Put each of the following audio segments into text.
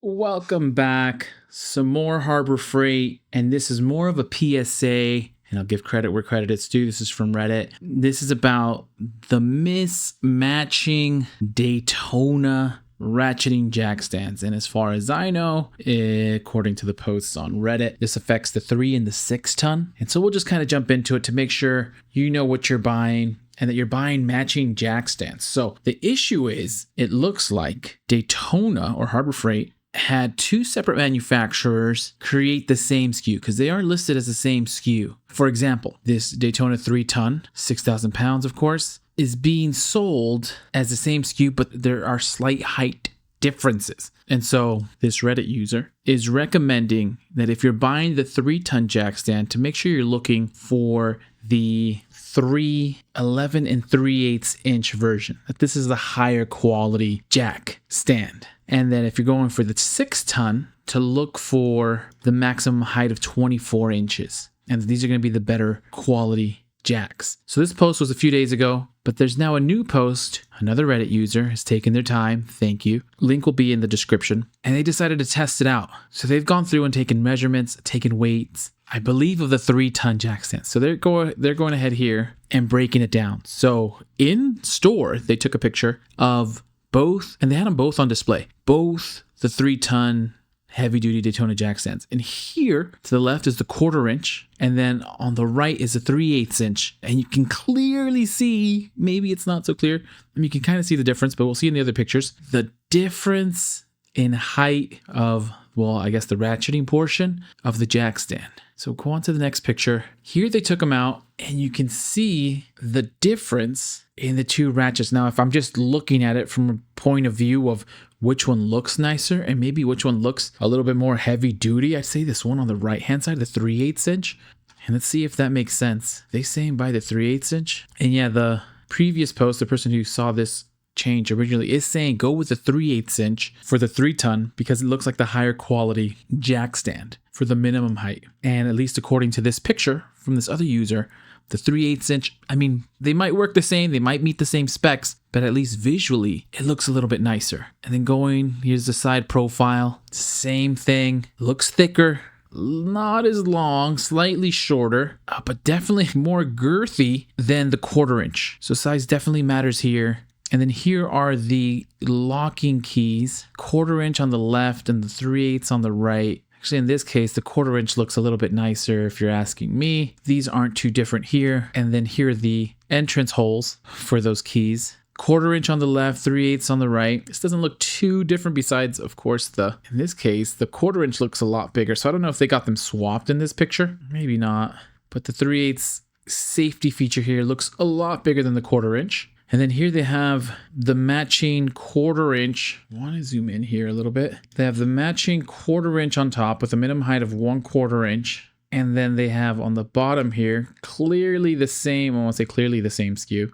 Welcome back. Some more Harbor Freight, and this is more of a PSA, and I'll give credit where credit is due. This is from Reddit. This is about the mismatching Daytona ratcheting jack stands. And as far as I know, according to the posts on Reddit, this affects the 3 and the 6 ton. And so we'll just kind of jump into it to make sure you know what you're buying and that you're buying matching jack stands. So the issue is, it looks like Daytona or Harbor Freight had 2 separate manufacturers create the same SKU because they are listed as the same SKU. For example, this Daytona 3 ton, 6,000 pounds, of course, is being sold as the same SKU, but there are slight height differences. And so this Reddit user is recommending that if you're buying the 3-ton jack stand, to make sure you're looking for the 11 3/8 inch version, that this is the higher quality jack stand. And then if you're going for the 6-ton, to look for the maximum height of 24 inches. And these are going to be the better quality jacks. So this post was a few days ago, but there's now a new post. Another Reddit user has taken their time. Thank you. Link will be in the description. And they decided to test it out. So they've gone through and taken measurements, taken weights, I believe, of the 3-ton jack stand. So they're going ahead here and breaking it down. So in store, they took a picture of both, and they had them both on display. Both the 3-ton heavy-duty Daytona jack stands. And here to the left is the 1/4 inch, and then on the right is the 3/8 inch. And you can clearly see, maybe it's not so clear, you can kind of see the difference, but we'll see in the other pictures, the difference in height of, well, I guess the ratcheting portion of the jack stand. So go on to the next picture. Here they took them out, and you can see the difference in the 2 ratchets. Now, if I'm just looking at it from a point of view of which one looks nicer and maybe which one looks a little bit more heavy duty, I'd say this one on the right hand side, the 3/8 inch. And let's see if that makes sense. They saying buy the 3/8 inch. And yeah, the previous post, the person who saw this change originally is saying go with the 3/8 inch for the 3-ton because it looks like the higher quality jack stand for the minimum height. And at least according to this picture from this other user, the 3/8 inch, I mean, they might work the same, they might meet the same specs, but at least visually, it looks a little bit nicer. And then here's the side profile, same thing, looks thicker, not as long, slightly shorter, but definitely more girthy than the 1/4 inch. So size definitely matters here. And then here are the locking keys, 1/4 inch on the left and the 3/8 on the right. Actually, in this case, the 1/4 inch looks a little bit nicer if you're asking me. These aren't too different here. And then here are the entrance holes for those keys. 1/4 inch on the left, 3/8 on the right. This doesn't look too different besides, of course, in this case, the 1/4 inch looks a lot bigger. So I don't know if they got them swapped in this picture. Maybe not. But the 3/8 safety feature here looks a lot bigger than the 1/4 inch. And then here they have the matching 1/4 inch. I want to zoom in here a little bit. They have the matching 1/4 inch on top with a minimum height of 1/4 inch. And then they have on the bottom here, clearly the same, I won't say clearly the same SKU.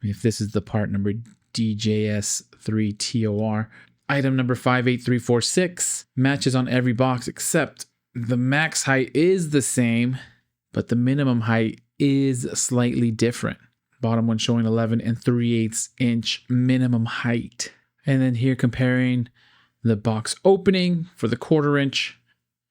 If this is the part number DJS3TOR. Item number 58346 matches on every box except the max height is the same, but the minimum height is slightly different. Bottom one showing 11 3/8 inch minimum height. And then here comparing the box opening for the 1/4 inch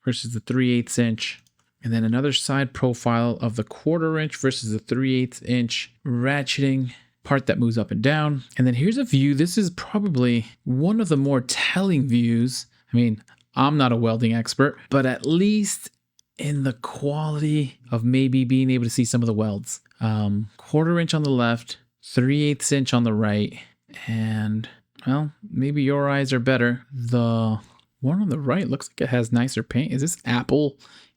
versus the 3/8 inch. And then another side profile of the 1/4 inch versus the 3/8 inch ratcheting part that moves up and down. And then here's a view. This is probably one of the more telling views. I mean, I'm not a welding expert, but at least in the quality of maybe being able to see some of the welds. 1/4 inch on the left, 3/8 inch on the right, and well, maybe your eyes are better. The one on the right looks like it has nicer paint. Is this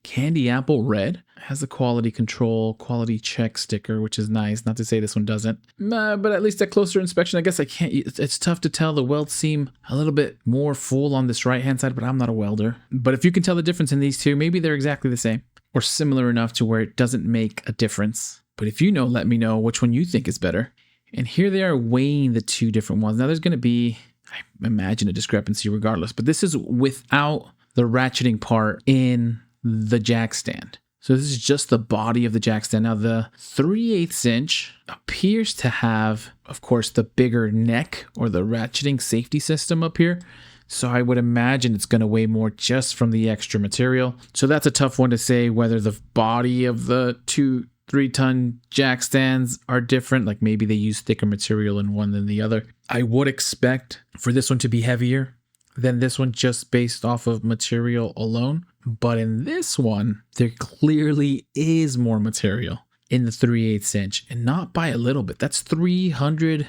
candy apple red? It has the quality control, quality check sticker, which is nice. Not to say this one doesn't, but at least at closer inspection, I guess I can't. It's tough to tell. The welds seem a little bit more full on this right hand side, but I'm not a welder. But if you can tell the difference in these two, maybe they're exactly the same or similar enough to where it doesn't make a difference. But if you know, let me know which one you think is better. And here they are weighing the 2 different ones. Now there's going to be, I imagine, a discrepancy regardless, but this is without the ratcheting part in the jack stand. So this is just the body of the jack stand. Now the 3/8 inch appears to have, of course, the bigger neck or the ratcheting safety system up here. So I would imagine it's going to weigh more just from the extra material. So that's a tough one to say whether the body of the 2-3-ton jack stands are different. Like maybe they use thicker material in one than the other. I would expect for this one to be heavier than this one just based off of material alone. But in this one, there clearly is more material in the 3/8 inch, and not by a little bit. That's 300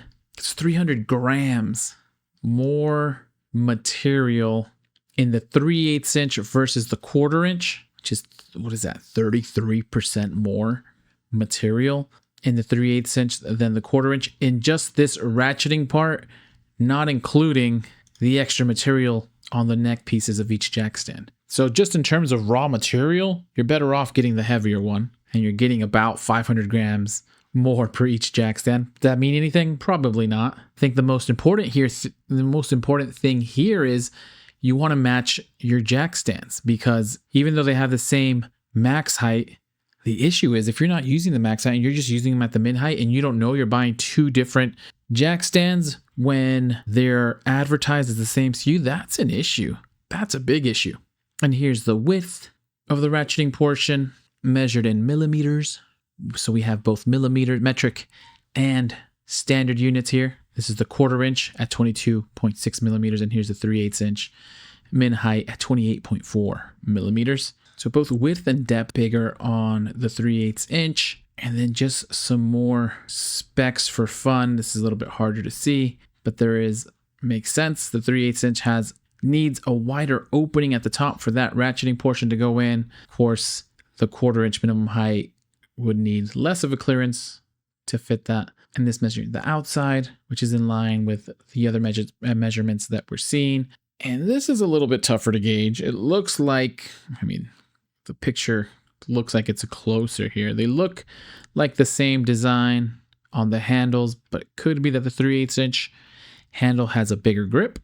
grams more material in the 3/8 inch versus the 1/4 inch, which is, what is that, 33% more material in the 3/8 inch than the 1/4 inch in just this ratcheting part, not including the extra material on the neck pieces of each jack stand. So just in terms of raw material, you're better off getting the heavier one, and you're getting about 500 grams more per each jack stand. Does that mean anything? Probably not. I think the most important thing here is you want to match your jack stands, because even though they have the same max height, the issue is if you're not using the max height and you're just using them at the min height and you don't know you're buying two different jack stands when they're advertised as the same SKU, that's an issue. That's a big issue. And here's the width of the ratcheting portion measured in millimeters. So we have both millimeter, metric, and standard units here. This is the 1/4 inch at 22.6 millimeters, and here's the 3/8 inch min height at 28.4 millimeters. So both width and depth bigger on the 3/8 inch. And then just some more specs for fun. This is a little bit harder to see, but makes sense. The 3/8 inch needs a wider opening at the top for that ratcheting portion to go in. Of course, the 1/4 inch minimum height would need less of a clearance to fit that. And this measuring the outside, which is in line with the other measurements that we're seeing. And this is a little bit tougher to gauge. It looks like, the picture looks like it's closer here. They look like the same design on the handles, but it could be that the 3/8 inch handle has a bigger grip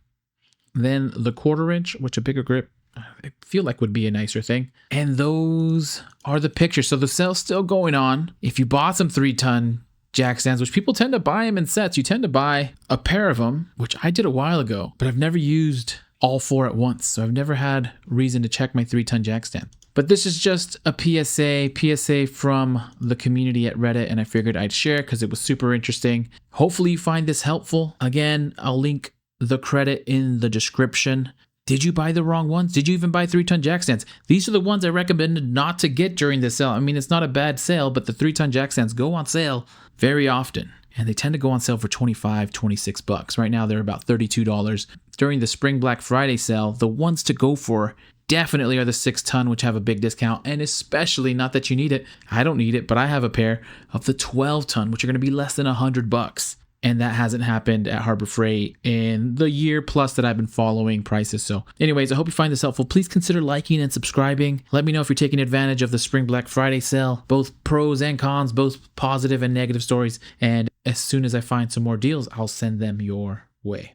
than the 1/4 inch, which a bigger grip I feel like would be a nicer thing. And those are the pictures. So the sale's still going on. If you bought some 3-ton jack stands, which people tend to buy them in sets, you tend to buy a pair of them, which I did a while ago, but I've never used all 4 at once. So I've never had reason to check my 3-ton jack stand. But this is just a PSA from the community at Reddit, and I figured I'd share because it was super interesting. Hopefully you find this helpful. Again, I'll link the credit in the description. Did you buy the wrong ones? Did you even buy 3-ton jack stands? These are the ones I recommended not to get during this sale. It's not a bad sale, but the 3-ton jack stands go on sale very often. And they tend to go on sale for $25, $26. Right now, they're about $32. During the Spring Black Friday sale, the ones to go for definitely are the 6-ton, which have a big discount. And especially, not that you need it, I don't need it, but I have a pair of the 12-ton, which are going to be less than $100. And that hasn't happened at Harbor Freight in the year plus that I've been following prices. So anyways, I hope you find this helpful. Please consider liking and subscribing. Let me know if you're taking advantage of the Spring Black Friday sale, both pros and cons, both positive and negative stories. And as soon as I find some more deals, I'll send them your way.